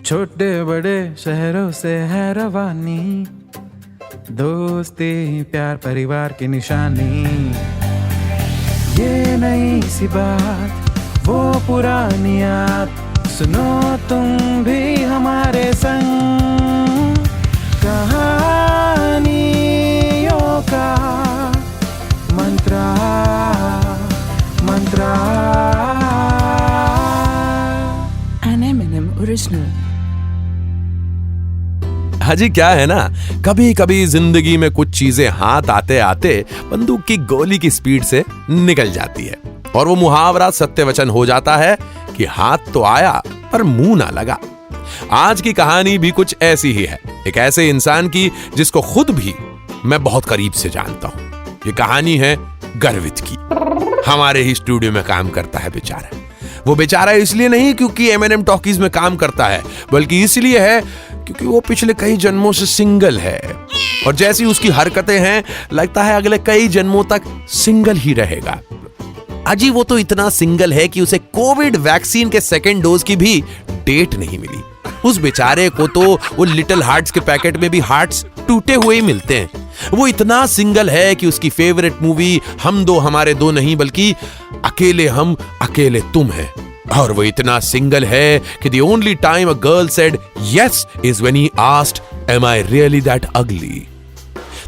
छोटे बड़े शहरों से है रवानी, दोस्ती प्यार परिवार की निशानी। ये नई सी बात वो पुरानी याद, सुनो तुम भी हमारे संग। कहानियों का मंत्रा मंत्रा। An M&M original. हाजी क्या है ना, कभी कभी जिंदगी में कुछ चीजें हाथ आते आते बंदूक की गोली की स्पीड से निकल जाती है और वो मुहावरा सत्यवचन हो जाता है कि हाथ तो आया पर मुंह ना लगा। आज की कहानी भी कुछ ऐसी ही है, एक ऐसे इंसान की जिसको खुद भी मैं बहुत करीब से जानता हूं। ये कहानी है गर्वित की। हमारे ही स्टूडियो में काम करता है बेचारा। वो बेचारा इसलिए नहीं क्योंकि M&M टॉकीज में काम करता है, बल्कि इसलिए है क्योंकि वो पिछले कई जन्मों से सिंगल है और जैसी उसकी हरकतें हैं लगता है अगले कई जन्मों तक सिंगल ही रहेगा। अजी वो तो इतना सिंगल है कि उसे कोविड वैक्सीन के सेकेंड डोज की भी डेट नहीं मिली। उस बेचारे को तो वो लिटिल हार्ट्स के पैकेट में भी हार्ट्स टूटे हुए ही मिलते हैं। वो इतना सिंगल है कि उसकी फेवरेट मूवी हम दो हमारे दो नहीं बल्कि अकेले हम अकेले तुम है। और वो इतना सिंगल है कि the only time a girl said yes is when he asked am I really that ugly।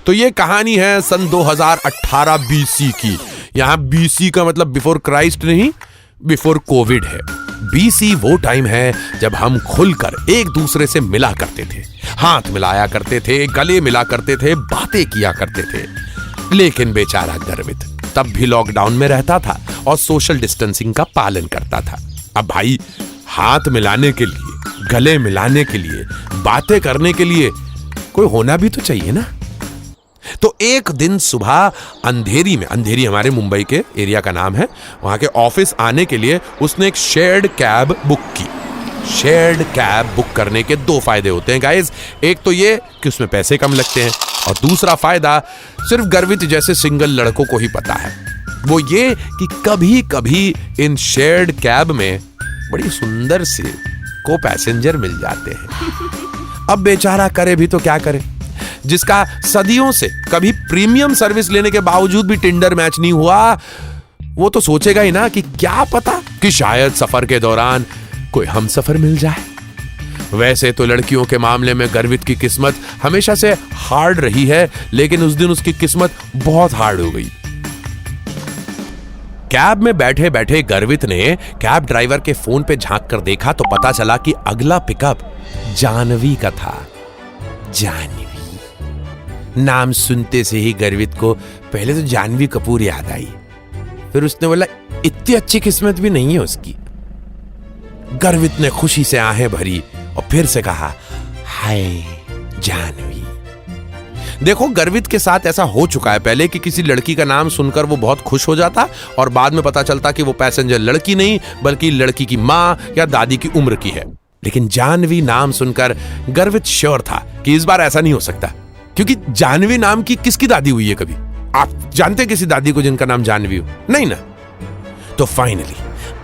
तो ये कहानी है सन 2018 BC की। यहां BC का मतलब बिफोर क्राइस्ट नहीं, बिफोर कोविड है। BC वो टाइम है जब हम खुलकर एक दूसरे से मिला करते थे, हाथ मिलाया करते थे, गले मिला करते थे, बातें किया करते थे। लेकिन बेचारा गर्वित तब भी लॉकडाउन में रहता था और सोशल डिस्टेंसिंग का पालन करता था। अब भाई हाथ मिलाने के लिए, गले मिलाने के लिए, बातें करने के लिए कोई होना भी तो चाहिए ना। तो एक दिन सुबह अंधेरी में, अंधेरी हमारे मुंबई के एरिया का नाम है, वहां के ऑफिस आने के लिए उसने एक शेयर्ड कैब बुक की। शेयर्ड कैब बुक करने के दो फायदे होते हैं गाइस। एक तो ये कि उसमें पैसे कम लगते हैं और दूसरा फायदा सिर्फ गर्वित जैसे सिंगल लड़कों को ही पता है, वो ये कि कभी कभी इन शेयर्ड कैब में बड़ी सुंदर से को पैसेंजर मिल जाते हैं। अब बेचारा करे भी तो क्या करे, जिसका सदियों से कभी प्रीमियम सर्विस लेने के बावजूद भी टिंडर मैच नहीं हुआ, वो तो सोचेगा ही ना कि क्या पता कि शायद सफर के दौरान कोई हमसफर मिल जाए। वैसे तो लड़कियों के मामले में गर्वित की किस्मत हमेशा से हार्ड रही है, लेकिन उस दिन उसकी किस्मत बहुत हार्ड हो गई। कैब में बैठे बैठे गर्वित ने कैब ड्राइवर के फोन पे झांक कर देखा तो पता चला कि अगला पिकअप जानवी का था। जानवी नाम सुनते से ही गर्वित को पहले तो जानवी कपूर याद आई, फिर उसने बोला इतनी अच्छी किस्मत भी नहीं है उसकी। गर्वित ने खुशी से आहें भरी और फिर से कहा हाय जानवी। देखो गर्वित के साथ ऐसा हो चुका है पहले कि किसी लड़की का नाम सुनकर वो बहुत खुश हो जाता और बाद में पता चलता कि वो पैसेंजर लड़की नहीं बल्कि लड़की की माँ या दादी की उम्र की है। लेकिन जानवी नाम सुनकर गर्वित श्योर था कि इस बार ऐसा नहीं हो सकता, क्योंकि जानवी नाम की किसकी दादी हुई है कभी? आप जानते किसी दादी को जिनका नाम जानवी हो? नहीं ना। तो फाइनली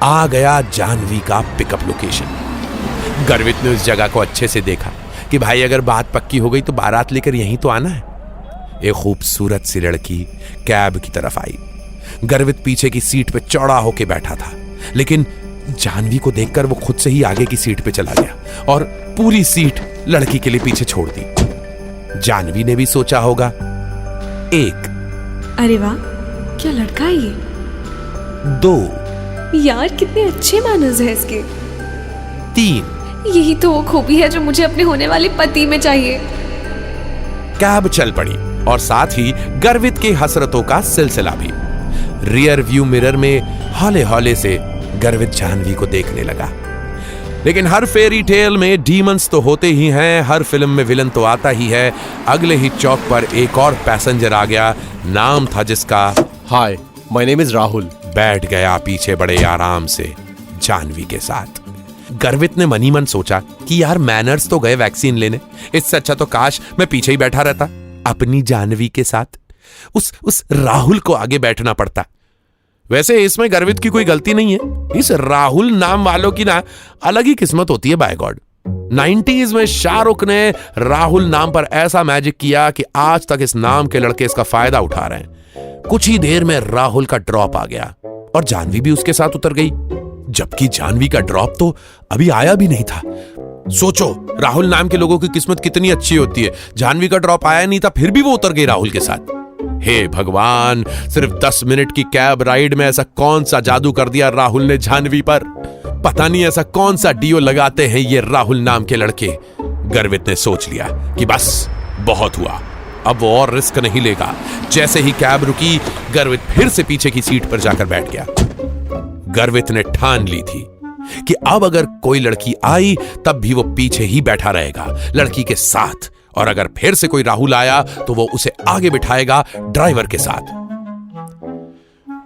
आ गया जानवी का पिकअप लोकेशन। गर्वित ने उस जगह को अच्छे से देखा कि भाई अगर बात पक्की हो गई तो बारात लेकर यहीं तो आना है। एक खूबसूरत सी लड़की कैब की तरफ आई। गर्वित पीछे की सीट पे चौड़ा होके बैठा था, लेकिन जानवी को देखकर वो खुद से ही आगे की सीट पे चला गया और पूरी सीट लड़की के लिए पीछे छोड़ दी। जानवी ने भी सोचा होगा, एक, अरे वाह क्या लड़का है ये। दो, यार कितने अच्छे मैनर्स हैं इसके। तीन, यही तो वो खूबी है जो मुझे अपने होने वाले पति में चाहिए। कैब चल पड़ी और साथ ही गर्वित की हसरतों का सिलसिला भी। रियर व्यू मिरर में हौले हौले से गर्वित जानवी को देखने लगा। लेकिन हर फेरी टेल में डीमंस तो होते ही हैं, हर फिल्म में विलन तो आता ही है। अगले ही चौक पर एक और पैसेंजर आ गया, नाम था जिसका hi my name is Rahul. बैठ गया पीछे बड़े आराम से जानवी के साथ। गर्वित ने मनी मन सोचा कि यार मैनर्स तो गए वैक्सीन लेने, इससे अच्छा तो काश मैं पीछे ही बैठा रहता अपनी जानवी के साथ, उस राहुल को आगे बैठना पड़ता। वैसे इसमें गर्वित की कोई गलती नहीं है, इस राहुल नाम वालों की ना अलग ही किस्मत होती है बाय गॉड। 90s में शाहरुख ने राहुल नाम पर ऐसा मैजिक किया कि आज तक इस नाम के लड़के इसका फायदा उठा रहे हैं। कुछ ही देर में राहुल का ड्रॉप आ गया और जानवी भी उसके साथ उतर गई, जबकि जानवी का ड्रॉप तो अभी आया भी नहीं था। सोचो, राहुल नाम के लोगों की किस्मत कितनी अच्छी होती है। जानवी का ड्रॉप आया नहीं था, फिर भी वो उतर गई राहुल के साथ। हे भगवान, सिर्फ 10 मिनट की कैब राइड में ऐसा कौन सा जादू कर दिया राहुल ने जानवी पर। पता नहीं ऐसा कौन सा डीओ लगाते हैं ये राहुल नाम के लड़के। गर्वित ने सोच लिया कि बस बहुत हुआ, अब वो और रिस्क नहीं लेगा। जैसे ही कैब रुकी, गर्वित फिर से पीछे की सीट पर जाकर बैठ गया। गर्वित ने ठान ली थी कि अब अगर कोई लड़की आई तब भी वो पीछे ही बैठा रहेगा लड़की के साथ, और अगर फिर से कोई राहुल आया तो वो उसे आगे बिठाएगा ड्राइवर के साथ।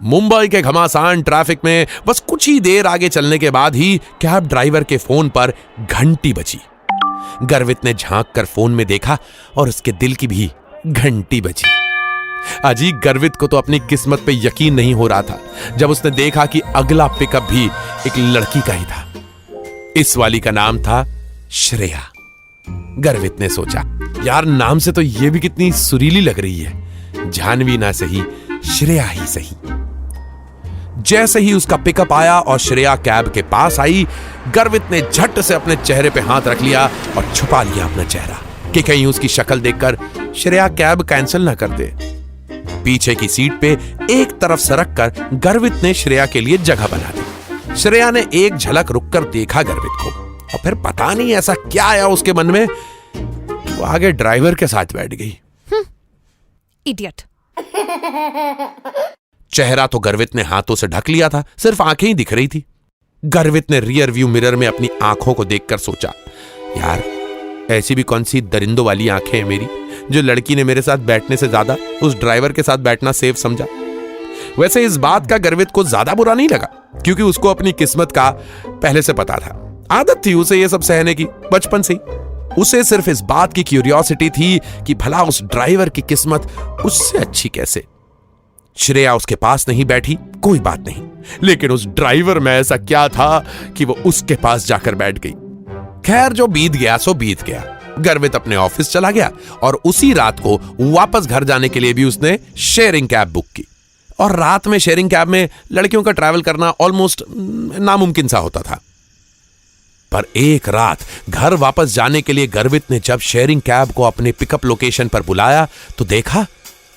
मुंबई के घमासान ट्रैफिक में बस कुछ ही देर आगे चलने के बाद ही कैब ड्राइवर के फोन पर घंटी बजी। गर्वित ने झांक कर फोन में देखा और उसके दिल की भी घंटी बजी। अजी, गर्वित को तो अपनी किस्मत पे यकीन नहीं हो रहा था जब उसने देखा कि अगला पिकअप भी एक लड़की का ही था। इस वाली का नाम था श्रेया। गर्वित ने सोचा, यार नाम से तो ये भी कितनी सुरीली लग रही है, जानवी ना सही, श्रेया ही सही। जैसे ही उसका पिकअप आया और श्रेया कैब के पास आई, गर्वित ने झट से अपने चेहरे पे हाथ रख लिया और छुपा लिया अपना चेहरा कि कहीं उसकी शक्ल देखकर श्रेया कैब कैंसिल ना कर दे। पीछे की सीट पे एक तरफ सरक कर गर्वित ने श्रेया के लिए जगह बना दी। श्रेया ने एक झलक रुककर देखा गर्वित को, और फिर पता नहीं ऐसा क्या आया उसके मन में, वो आगे ड्राइवर के साथ बैठ गई। इडियट। चेहरा तो गर्वित ने हाथों से ढक लिया था, सिर्फ आंखें ही दिख रही थी। गर्वित ने रियर व्यू मिरर में अपनी आंखों को देखकर सोचा, यार ऐसी भी कौन सी दरिंदों वाली आंखें हैं मेरी, जो लड़की ने मेरे साथ बैठने से ज्यादा उस ड्राइवर के साथ बैठना सेफ समझा। वैसे इस बात का गर्वित को ज्यादा बुरा नहीं लगा, क्योंकि उसको अपनी किस्मत का पहले से पता था। आदत थी उसे ये सब सहने की बचपन से। उसे सिर्फ इस बात की क्यूरियोसिटी थी कि भला उस ड्राइवर की किस्मत उससे अच्छी कैसे। श्रेया उसके पास नहीं बैठी, कोई बात नहीं, लेकिन उस ड्राइवर में ऐसा क्या था कि वो उसके पास जाकर बैठ गई। खैर, जो बीत गया सो बीत गया। गर्वित अपने ऑफिस चला गया और उसी रात को वापस घर जाने के लिए भी उसने शेयरिंग कैब बुक की। और रात में शेयरिंग कैब में लड़कियों का ट्रैवल करना ऑलमोस्ट नामुमकिन सा होता था। पर एक रात घर वापस जाने के लिए गर्वित ने जब शेयरिंग कैब को अपने पिकअप लोकेशन पर बुलाया तो देखा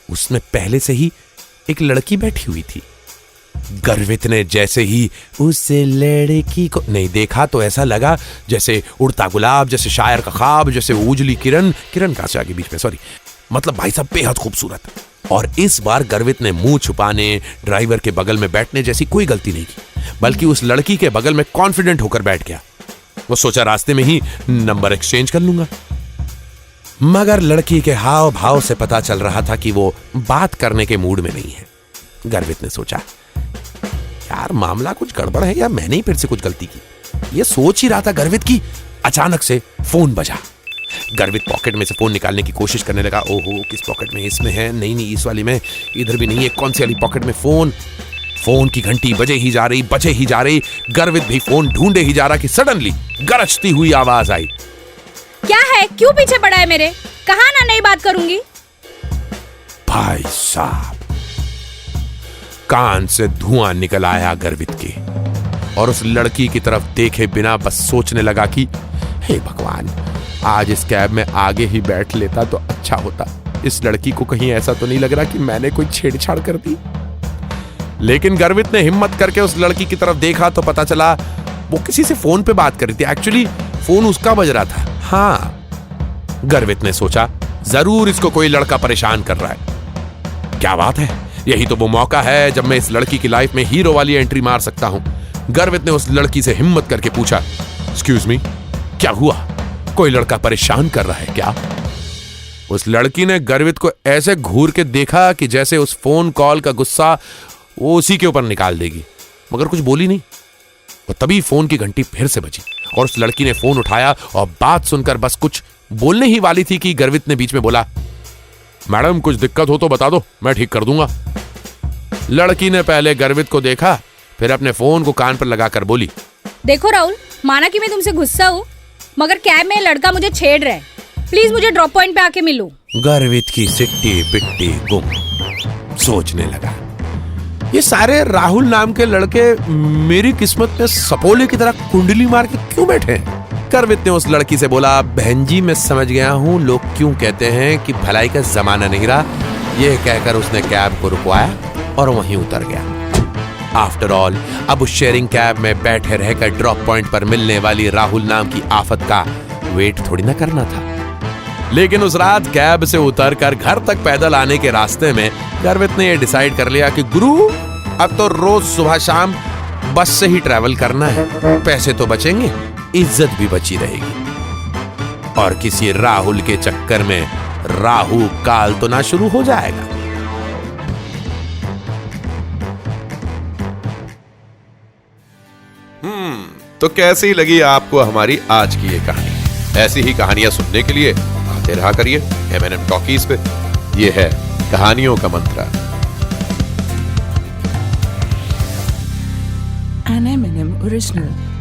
उसमें पहले से ही एक लड़की बैठी हुई थी। गर्वित ने जैसे ही उस लड़की को नहीं देखा तो ऐसा लगा जैसे उड़ता गुलाब, जैसे शायर का ख्वाब, जैसे उजली किरण कहां से आगे बीच में, सॉरी, मतलब भाई साहब बेहद खूबसूरत। और इस बार गर्वित ने मुंह छुपाने, ड्राइवर के बगल में बैठने जैसी कोई गलती नहीं की, बल्कि उस लड़की के बगल में कॉन्फिडेंट होकर बैठ गया। वो सोचा रास्ते में ही नंबर एक्सचेंज कर लूंगा। मगर लड़की के हाव भाव से पता चल रहा था कि वो बात करने के मूड में नहीं है। गर्वित ने सोचा, यार मामला कुछ गड़बड़ है या मैंने ही फिर से कुछ गलती की। ये सोच ही रहा था गर्वित की, अचानक से फोन बजा। गर्वित पॉकेट में से फोन निकालने की कोशिश करने लगा। ओहो, किस पॉकेट में? इसमें है, नहीं इस वाली में, इधर भी नहीं है, कौन सी वाली पॉकेट में फोन? फोन की घंटी बजे ही जा रही। गर्वित भी फोन ढूंढे ही जा रहा कि सडनली गरजती हुई आवाज आई। क्या है? क्यों पीछे पड़ा है मेरे? कहा ना नहीं बात करूंगी। भाई साहब, कान से धुआं निकल आया गर्वित के, और उस लड़की की तरफ देखे बिना बस सोचने लगा कि हे भगवान, आज इस कैब में आगे ही बैठ लेता तो अच्छा होता। इस लड़की को कहीं ऐसा तो नहीं लग रहा कि मैंने कोई छेड़छाड़ कर दी। लेकिन गर्वित ने हिम्मत करके उस लड़की की तरफ देखा तो पता चला वो किसी से फोन पे बात कर रही थी। एक्चुअली फोन उसका बज रहा था। हाँ, गर्वित ने सोचा जरूर इसको कोई लड़का परेशान कर रहा है। क्या बात है, यही तो वो मौका है जब मैं इस लड़की की लाइफ में हीरो वाली एंट्री मार सकता हूं। गर्वित ने उस लड़की से हिम्मत करके पूछा, एक्सक्यूज मी, क्या हुआ? कोई लड़का परेशान कर रहा है क्या? उस लड़की ने गर्वित को ऐसे घूर के देखा कि जैसे उस फोन कॉल का गुस्सा वो उसी के ऊपर निकाल देगी, मगर कुछ बोली नहीं। और तभी फोन की घंटी फिर से बजी और उस लड़की ने फोन उठाया और बात सुनकर बस कुछ बोलने ही वाली थी कि गर्वित ने बीच में बोला, मैडम कुछ दिक्कत हो तो बता दो, मैं ठीक कर दूंगा। लड़की ने पहले गर्वित को देखा, फिर अपने फोन को कान पर लगाकर बोली, देखो राहुल, माना कि मैं तुमसे गुस्सा हूँ, मगर कैब में ये लड़का मुझे छेड़ रहा है। प्लीज मुझे ड्रॉप पॉइंट पे आके मिलो। गर्वित की सिट्टी पिट्टी गुम सोचने लगा, ये सारे राहुल नाम के लड़के मेरी किस्मत में सपोले की तरह कुंडली मार के क्यों बैठे हैं? गर्वित ने उस लड़की से बोला, बहन जी मैं समझ गया हूं लोग क्यों कहते हैं कि भलाई का जमाना नहीं रहा। यह कहकर उसने कैब को रुकवाया और वहीं उतर गया। आफ्टर ऑल अब उस शेयरिंग कैब में बैठे रहकर ड्रॉप पॉइंट पर मिलने वाली राहुल नाम की आफत का वेट थोड़ी ना करना था। लेकिन उस रात कैब से उतरकर घर तक पैदल आने के रास्ते में गर्वित ने यह डिसाइड कर लिया कि गुरु अब तो रोज सुबह शाम बस से ही ट्रैवल करना है। पैसे तो बचेंगे, इज्जत भी बची रहेगी और किसी राहुल के चक्कर में राहु काल तो ना शुरू हो जाएगा। तो कैसी लगी आपको हमारी आज की ये कहानी? ऐसी ही कहानियां सुनने के लिए आते रहा करिए M&M टॉकीज पे। ये है कहानियों का मंत्र। An M&M original.